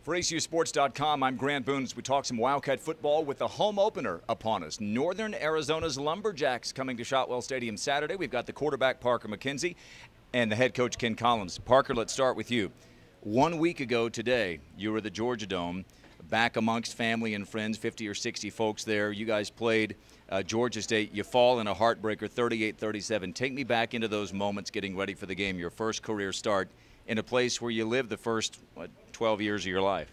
For ACUsports.com, I'm Grant Boone as we talk some Wildcat football with the home opener upon us. Northern Arizona's Lumberjacks coming to Shotwell Stadium Saturday. We've got the quarterback, Parker McKenzie, and the head coach, Ken Collums. Parker, let's start with you. 1 week ago today, you were at the Georgia Dome, back amongst family and friends, 50 or 60 folks there. You guys played Georgia State. You fall in a heartbreaker, 38-37. Take me back into those moments getting ready for the game, your first career start in a place where you lived the first, 12 years of your life.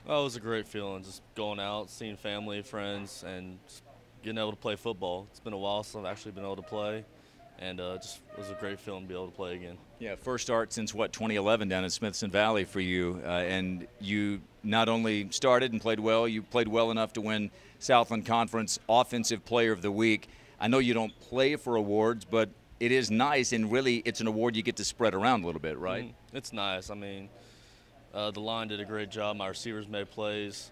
Oh, it was a great feeling, just going out, seeing family, friends, and just getting able to play football. It's been a while since I've actually been able to play, and just it was a great feeling to be able to play again. Yeah, first start since, 2011 down in Smithson Valley for you, and you not only started and played well, you played well enough to win Southland Conference Offensive Player of the Week. I know you don't play for awards, but it is nice, and really it's an award you get to spread around a little bit, right? It's nice. I mean, the line did a great job. My receivers made plays.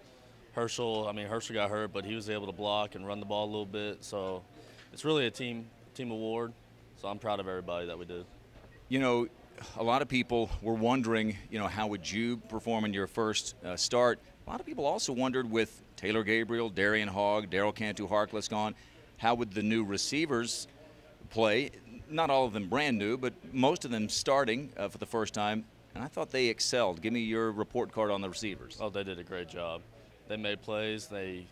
Herschel got hurt, but he was able to block and run the ball a little bit. So it's really a team award. So I'm proud of everybody that we did. You know, a lot of people were wondering, how would you perform in your first start? A lot of people also wondered with Taylor Gabriel, Darian Hogg, Daryl Cantu Harkless gone, how would the new receivers play? Not all of them brand new, but most of them starting for the first time. And I thought they excelled. Give me your report card on the receivers. Oh, they did a great job. They made plays, they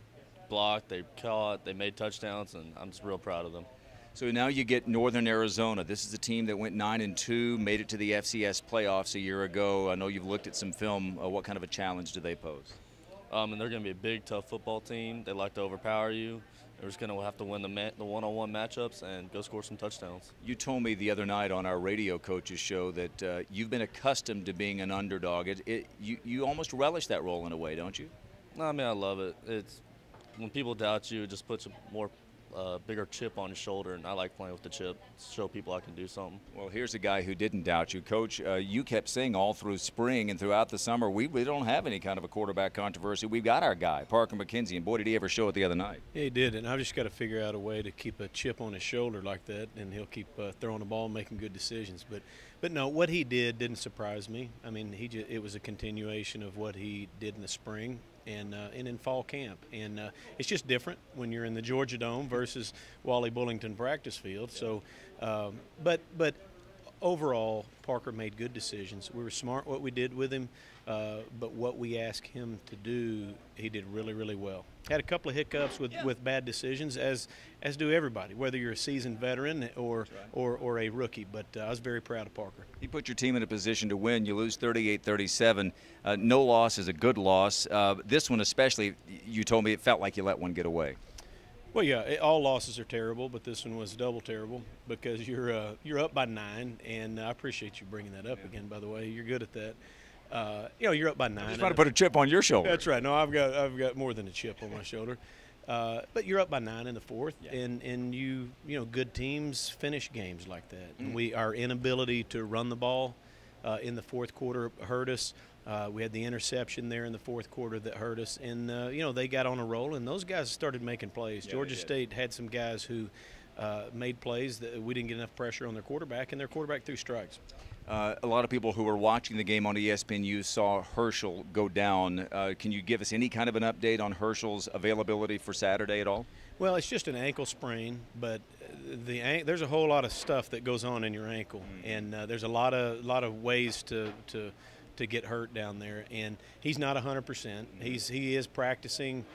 blocked, they caught, they made touchdowns, and I'm just real proud of them. So now you get Northern Arizona. This is a team that went 9-2, made it to the FCS playoffs a year ago. I know you've looked at some film. What kind of a challenge do they pose? And they're going to be a big, tough football team. They like to overpower you. They're just going to have to win the one-on-one matchups and go score some touchdowns. You told me the other night on our radio coaches show that you've been accustomed to being an underdog. You almost relish that role in a way, don't you? No, I mean, I love it. It's when people doubt you, it just puts a more bigger chip on your shoulder, and I like playing with the chip, show people I can do something. Well, here's a guy who didn't doubt you. Coach, you kept saying all through spring and throughout the summer, we don't have any kind of a quarterback controversy. We've got our guy, Parker McKenzie, and boy, did he ever show it the other night. Yeah, he did, and I've just got to figure out a way to keep a chip on his shoulder like that, and he'll keep throwing the ball and making good decisions. But no, what he did didn't surprise me. I mean, it was a continuation of what he did in the spring and in fall camp. And it's just different when you're in the Georgia Dome versus Wally Bullington practice field. So, but overall, Parker made good decisions. We were smart what we did with him, but what we asked him to do, he did really, really well. Had a couple of hiccups with bad decisions, as do everybody, whether you're a seasoned veteran or a rookie. But I was very proud of Parker. He put your team in a position to win. You lose 38-37. No loss is a good loss. This one especially, you told me it felt like you let one get away. Well, yeah, all losses are terrible, but this one was double terrible because you're up by 9, and I appreciate you bringing that up again. By the way, you're good at that. You're up by 9. Just trying to put a chip on your shoulder. That's right. No, I've got more than a chip on my shoulder. But you're up by 9 in the fourth, and good teams finish games like that. And our inability to run the ball in the fourth quarter hurt us. We had the interception there in the fourth quarter that hurt us, and they got on a roll, and those guys started making plays. Georgia State had some guys who made plays that we didn't get enough pressure on their quarterback, and their quarterback threw strikes. A lot of people who were watching the game on ESPNU saw Herschel go down. Can you give us any kind of an update on Herschel's availability for Saturday at all? Well, it's just an ankle sprain, but there's a whole lot of stuff that goes on in your ankle, and there's a lot of ways to get hurt down there, and he's not 100%. He is practicing.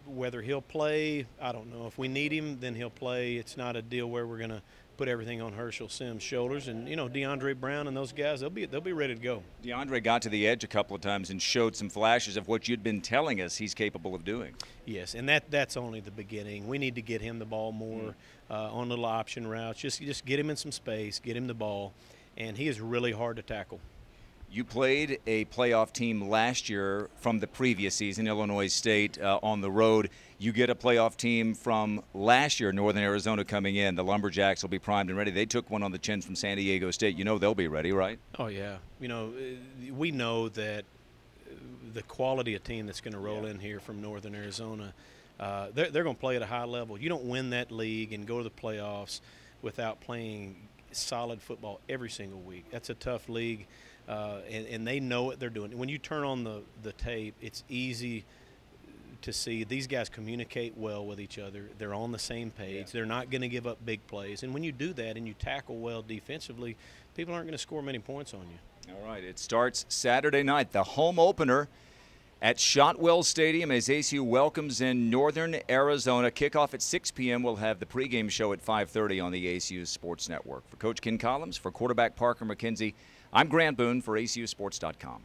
Whether he'll play, I don't know. If we need him, then he'll play. It's not a deal where we're going to put everything on Herschel Sims' shoulders. And DeAndre Brown and those guys, they'll be ready to go. DeAndre got to the edge a couple of times and showed some flashes of what you'd been telling us he's capable of doing. Yes, and that's only the beginning. We need to get him the ball more on little option routes. Just get him in some space, get him the ball, and he is really hard to tackle. You played a playoff team last year from the previous season, Illinois State, on the road. You get a playoff team from last year, Northern Arizona, coming in. The Lumberjacks will be primed and ready. They took one on the chin from San Diego State. They'll be ready, right? Oh, yeah. We know that the quality of team that's going to roll in here from Northern Arizona, they're going to play at a high level. You don't win that league and go to the playoffs without playing solid football every single week. That's a tough league. and they know what they're doing. When you turn on the tape, it's easy to see these guys communicate well with each other. They're on the same page. Yeah. They're not going to give up big plays. And when you do that and you tackle well defensively, people aren't going to score many points on you. All right, it starts Saturday night, the home opener at Shotwell Stadium as ACU welcomes in Northern Arizona. Kickoff at 6 p.m. We'll have the pregame show at 5:30 on the ACU Sports Network. For Coach Ken Collums, for quarterback Parker McKenzie, I'm Grant Boone for ACUsports.com.